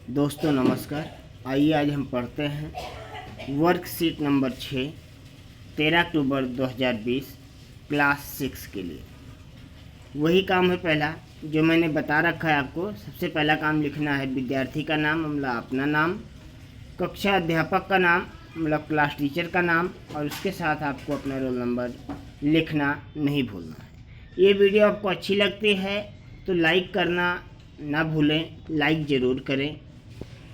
दोस्तों नमस्कार। आइए आज हम पढ़ते हैं वर्कशीट नंबर 6 13 अक्टूबर 2020 क्लास 6 के लिए। वही काम है पहला जो मैंने बता रखा है आपको। सबसे पहला काम लिखना है विद्यार्थी का नाम मतलब अपना नाम, कक्षा अध्यापक का नाम मतलब क्लास टीचर का नाम, और उसके साथ आपको अपना रोल नंबर लिखना नहीं भूलना है। ये वीडियो आपको अच्छी लगती है तो लाइक करना ना भूलें, लाइक ज़रूर करें।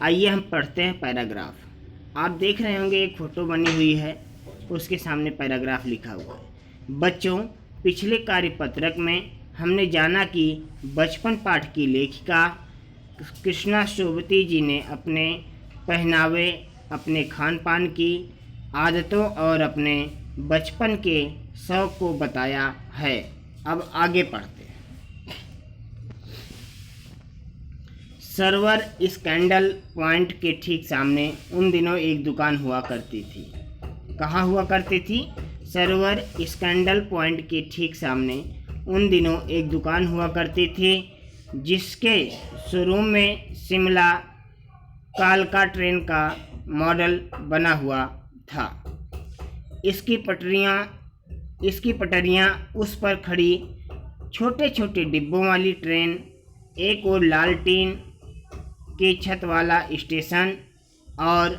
आइए हम पढ़ते हैं पैराग्राफ। आप देख रहे होंगे एक फ़ोटो बनी हुई है, उसके सामने पैराग्राफ लिखा हुआ है। बच्चों, पिछले कार्यपत्रक में हमने जाना कि बचपन पाठ की लेखिका कृष्णा शोभती जी ने अपने पहनावे, अपने खान पान की आदतों और अपने बचपन के शौक़ को बताया है। अब आगे पढ़ते हैं। सर्वर स्कैंडल पॉइंट के ठीक सामने उन दिनों एक दुकान हुआ करती थी। कहाँ हुआ करती थी? सर्वर स्कैंडल पॉइंट के ठीक सामने उन दिनों एक दुकान हुआ करती थी जिसके शोरूम में शिमला कालका ट्रेन का मॉडल बना हुआ था। इसकी पटरियाँ उस पर खड़ी छोटे छोटे डिब्बों वाली ट्रेन, एक और लाल टीन के छत वाला स्टेशन और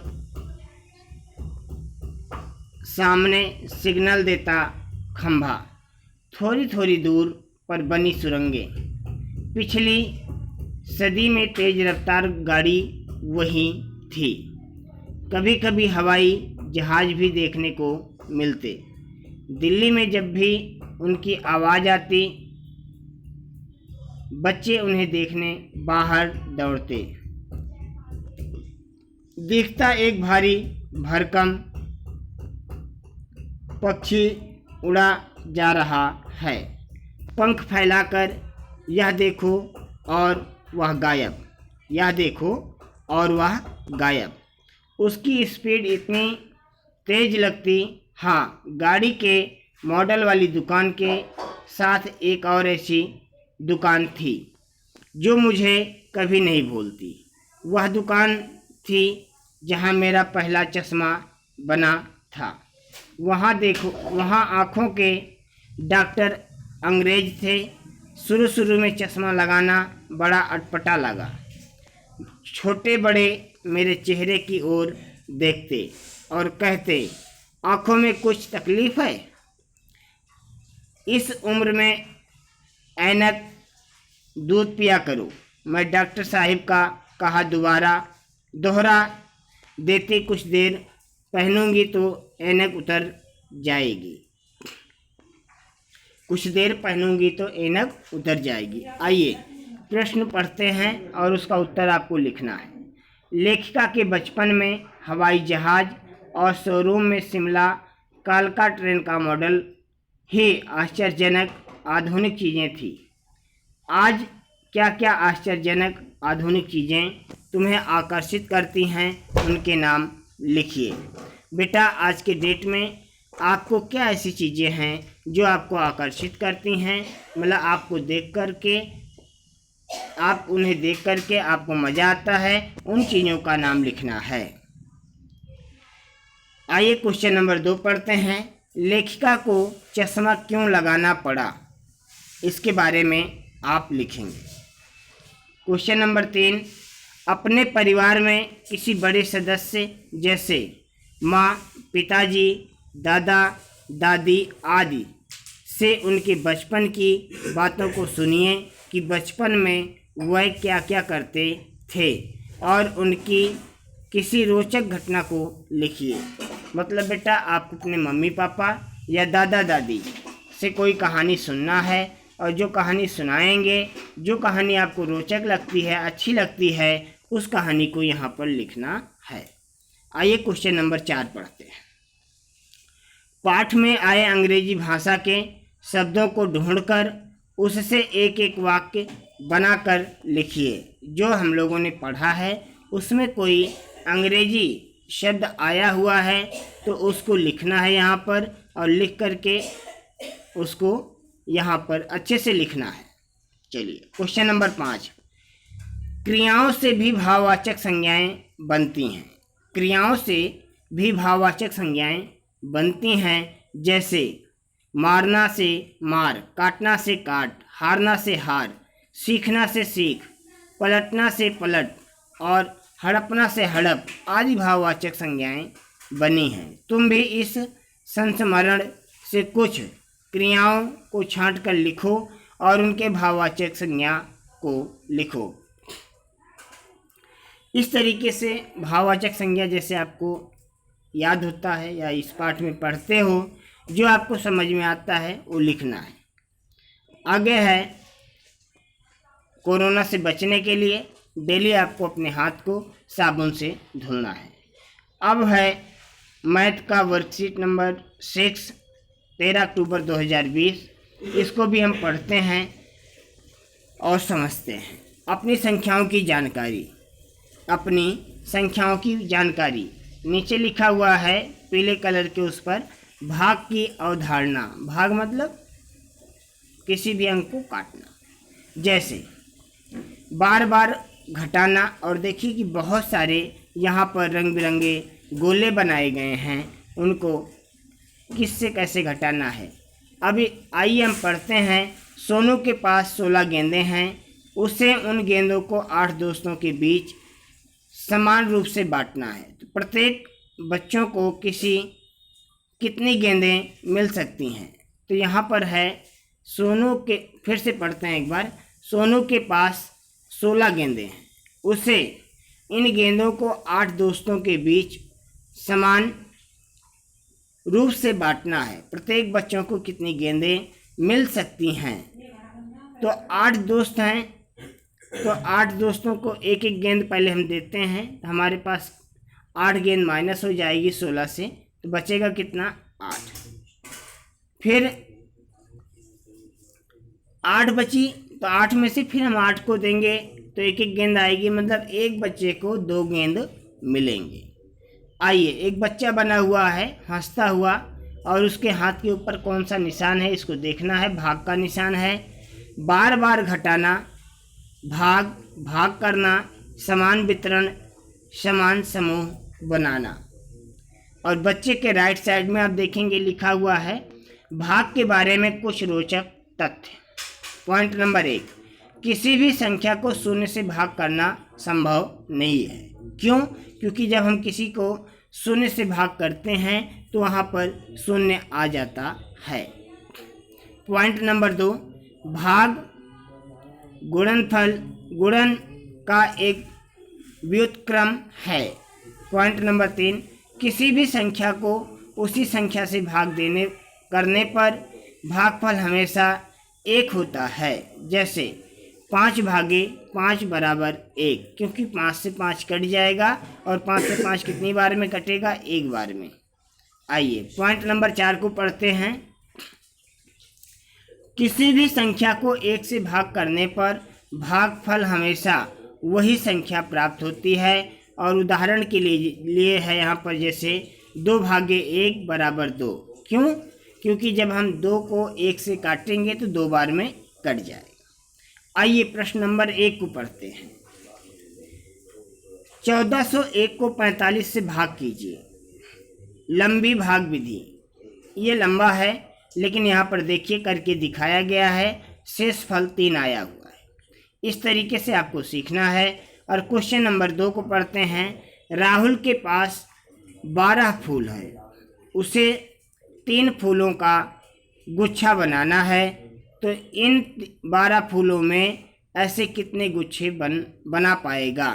सामने सिग्नल देता खंभा, थोड़ी थोड़ी दूर पर बनी सुरंगें। पिछली सदी में तेज रफ्तार गाड़ी वहीं थी। कभी कभी हवाई जहाज भी देखने को मिलते। दिल्ली में जब भी उनकी आवाज़ आती, बच्चे उन्हें देखने बाहर दौड़ते। दिखता एक भारी भरकम पक्षी उड़ा जा रहा है, पंख फैलाकर। यह देखो और वह गायब, यह देखो और वह गायब। उसकी स्पीड इतनी तेज लगती। हाँ, गाड़ी के मॉडल वाली दुकान के साथ एक और ऐसी दुकान थी जो मुझे कभी नहीं भूलती। वह दुकान थी जहाँ मेरा पहला चश्मा बना था। वहाँ देखो, वहाँ आँखों के डॉक्टर अंग्रेज थे। शुरू में चश्मा लगाना बड़ा अटपटा लगा। छोटे बड़े मेरे चेहरे की ओर देखते और कहते, आँखों में कुछ तकलीफ़ है? इस उम्र में ऐनक दूध पिया करो। मैं डॉक्टर साहिब का कहा दोहरा देते, कुछ देर पहनूंगी तो ऐनक उतर जाएगी। कुछ देर पहनूंगी तो ऐनक उतर जाएगी। आइए प्रश्न पढ़ते हैं और उसका उत्तर आपको लिखना है। लेखिका के बचपन में हवाई जहाज और शोरूम में शिमला कालका ट्रेन का मॉडल ही आश्चर्यजनक आधुनिक चीज़ें थी। आज क्या क्या आश्चर्यजनक आधुनिक चीज़ें तुम्हें आकर्षित करती हैं, उनके नाम लिखिए। बेटा, आज के डेट में आपको क्या ऐसी चीज़ें हैं जो आपको आकर्षित करती हैं, मतलब आपको देख करके, आप उन्हें देख करके आपको मज़ा आता है, उन चीज़ों का नाम लिखना है। आइए क्वेश्चन नंबर 2 पढ़ते हैं। लेखिका को चश्मा क्यों लगाना पड़ा, इसके बारे में आप लिखेंगे। क्वेश्चन नंबर 3, अपने परिवार में किसी बड़े सदस्य जैसे माँ, पिताजी, दादा, दादी आदि से उनके बचपन की बातों को सुनिए कि बचपन में वह क्या क्या करते थे और उनकी किसी रोचक घटना को लिखिए। मतलब बेटा, आपको अपने मम्मी पापा या दादा दादी से कोई कहानी सुनना है और जो कहानी सुनाएंगे, जो कहानी आपको रोचक लगती है, अच्छी लगती है, उस कहानी को यहाँ पर लिखना है। आइए क्वेश्चन नंबर 4 पढ़ते हैं। पाठ में आए अंग्रेजी भाषा के शब्दों को ढूंढकर उससे एक एक वाक्य बनाकर लिखिए। जो हम लोगों ने पढ़ा है उसमें कोई अंग्रेजी शब्द आया हुआ है तो उसको लिखना है यहाँ पर, और लिख करके उसको यहाँ पर अच्छे से लिखना है। चलिए क्वेश्चन नंबर 5, क्रियाओं से भी भाववाचक संज्ञाएं बनती हैं। क्रियाओं से भी भाववाचक संज्ञाएं बनती हैं, जैसे मारना से मार, काटना से काट, हारना से हार, सीखना से सीख, पलटना से पलट और हड़पना से हड़प आदि भाववाचक संज्ञाएं बनी हैं। तुम भी इस संस्मरण से कुछ क्रियाओं को छांट कर लिखो और उनके भाववाचक संज्ञा को लिखो। इस तरीके से भाववाचक संज्ञा जैसे आपको याद होता है या इस पाठ में पढ़ते हो, जो आपको समझ में आता है वो लिखना है। आगे है कोरोना से बचने के लिए डेली आपको अपने हाथ को साबुन से धुलना है। अब है मैथ का वर्कशीट नंबर 6, 13 अक्टूबर 2020। इसको भी हम पढ़ते हैं और समझते हैं। अपनी संख्याओं की जानकारी। अपनी संख्याओं की जानकारी नीचे लिखा हुआ है पीले कलर के, उस पर भाग की अवधारणा। भाग मतलब किसी भी अंक को काटना, जैसे बार बार घटाना। और देखिए कि बहुत सारे यहाँ पर रंग बिरंगे गोले बनाए गए हैं, उनको किससे कैसे घटाना है। अभी आइए हम पढ़ते हैं। सोनू के पास 16 गेंदें हैं, उसे उन गेंदों को 8 दोस्तों के बीच समान रूप से बांटना है। तो प्रत्येक बच्चों को कितनी गेंदें मिल सकती हैं। तो यहाँ पर है सोनू के, फिर से पढ़ते हैं एक बार। सोनू के पास 16 गेंदें हैं, उसे इन गेंदों को 8 दोस्तों के बीच समान रूप से बांटना है। प्रत्येक बच्चों को कितनी गेंदें मिल सकती हैं। तो 8 दोस्त हैं, तो 8 दोस्तों को एक एक गेंद पहले हम देते हैं। हमारे पास 8 गेंद माइनस हो जाएगी 16 से, तो बचेगा कितना, 8। फिर 8 बची, तो 8 में से फिर हम 8 को देंगे, तो एक एक गेंद आएगी, मतलब एक बच्चे को 2 गेंद मिलेंगे। आइए, एक बच्चा बना हुआ है हंसता हुआ, और उसके हाथ के ऊपर कौन सा निशान है इसको देखना है। भाग का निशान है। बार बार घटाना, भाग, भाग करना, समान वितरण, समान समूह बनाना। और बच्चे के राइट साइड में आप देखेंगे लिखा हुआ है भाग के बारे में कुछ रोचक तथ्य। पॉइंट नंबर 1, किसी भी संख्या को 0 से भाग करना संभव नहीं है। क्यों? क्योंकि जब हम किसी को 0 से भाग करते हैं तो वहाँ पर 0 आ जाता है। पॉइंट नंबर 2, भाग गुणनफल, गुणन का एक व्युत्क्रम है। पॉइंट नंबर 3, किसी भी संख्या को उसी संख्या से भाग करने पर भागफल हमेशा 1 होता है। जैसे 5 भागे 5 बराबर 1, क्योंकि 5 से 5 कट जाएगा और 5 से 5 कितनी बार में कटेगा, एक बार में। आइए पॉइंट नंबर 4 को पढ़ते हैं। किसी भी संख्या को 1 से भाग करने पर भागफल हमेशा वही संख्या प्राप्त होती है। और उदाहरण के लिए है यहाँ पर, जैसे 2 भागे 1 बराबर 2। क्यों? क्योंकि जब हम 2 को 1 से काटेंगे तो 2 बार में कट जाएगा। आइए प्रश्न नंबर 1 को पढ़ते हैं। 1401 को 45 से भाग कीजिए। लंबी भाग विधि। ये लंबा है, लेकिन यहाँ पर देखिए करके दिखाया गया है। शेष फल 3 आया हुआ है। इस तरीके से आपको सीखना है। और क्वेश्चन नंबर 2 को पढ़ते हैं। राहुल के पास 12 फूल है, उसे 3 फूलों का गुच्छा बनाना है। तो इन 12 फूलों में ऐसे कितने गुच्छे बना पाएगा।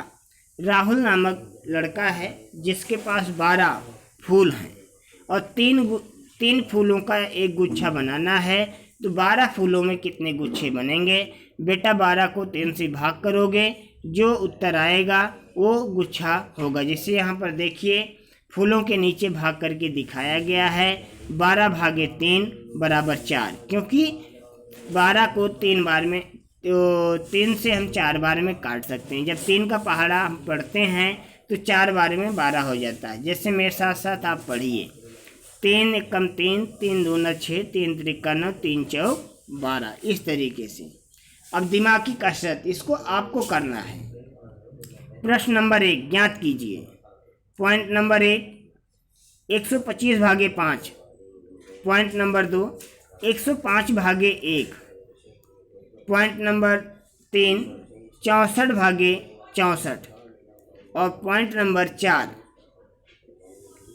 राहुल नामक लड़का है जिसके पास 12 फूल हैं और 3 फूलों का एक गुच्छा बनाना है। तो 12 फूलों में कितने गुच्छे बनेंगे। बेटा 12 को 3 से भाग करोगे, जो उत्तर आएगा वो गुच्छा होगा। जैसे यहाँ पर देखिए फूलों के नीचे भाग करके दिखाया गया है। 12 भागे 3 बराबर 4, क्योंकि 12 को 3 बार में, तो 3 से हम 4 बार में काट सकते हैं। जब 3 का पहाड़ा हम पढ़ते हैं तो 4 बार में 12 हो जाता है। जैसे मेरे साथ साथ आप पढ़िए। 3 एकम 3, 3 दूना 6, 3 त्रिका 9, 3 चौक 12। इस तरीके से अब दिमागी कसरत इसको आपको करना है। प्रश्न नंबर 1 ज्ञात कीजिए। पॉइंट नंबर 1 125 भागे 5। पॉइंट नंबर 2 105 भागे 1। पॉइंट नंबर 3 64 भागे 64। और पॉइंट नंबर 4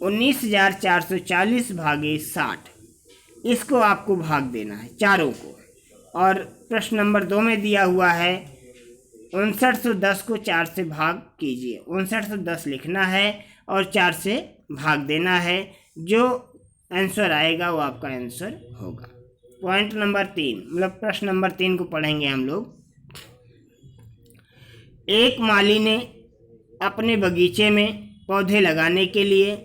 19,440 भागे 60। इसको आपको भाग देना है चारों को। और प्रश्न नंबर 2 में दिया हुआ है 5910 को 4 से भाग कीजिए। 5910 लिखना है और 4 से भाग देना है। जो आंसर आएगा वो आपका आंसर होगा। पॉइंट नंबर 3 मतलब प्रश्न नंबर 3 को पढ़ेंगे हम लोग। एक माली ने अपने बगीचे में पौधे लगाने के लिए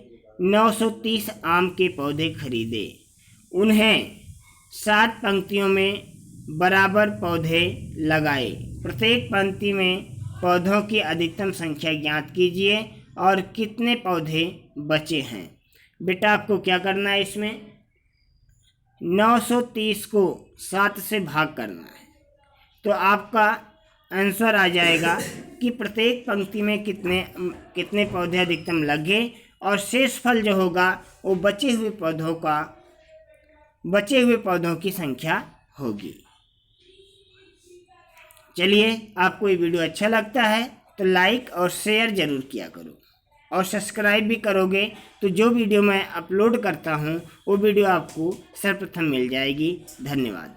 930 आम के पौधे खरीदे। उन्हें 7 पंक्तियों में बराबर पौधे लगाए। प्रत्येक पंक्ति में पौधों की अधिकतम संख्या ज्ञात कीजिए और कितने पौधे बचे हैं। बेटा आपको क्या करना है, इसमें 930 को 7 से भाग करना है तो आपका आंसर आ जाएगा कि प्रत्येक पंक्ति में कितने पौधे अधिकतम लगे और शेष फल जो होगा वो बचे हुए पौधों की संख्या होगी। चलिए, आपको ये वीडियो अच्छा लगता है तो लाइक और शेयर ज़रूर किया करो और सब्सक्राइब भी करोगे तो जो वीडियो मैं अपलोड करता हूँ वो वीडियो आपको सर्वप्रथम मिल जाएगी। धन्यवाद।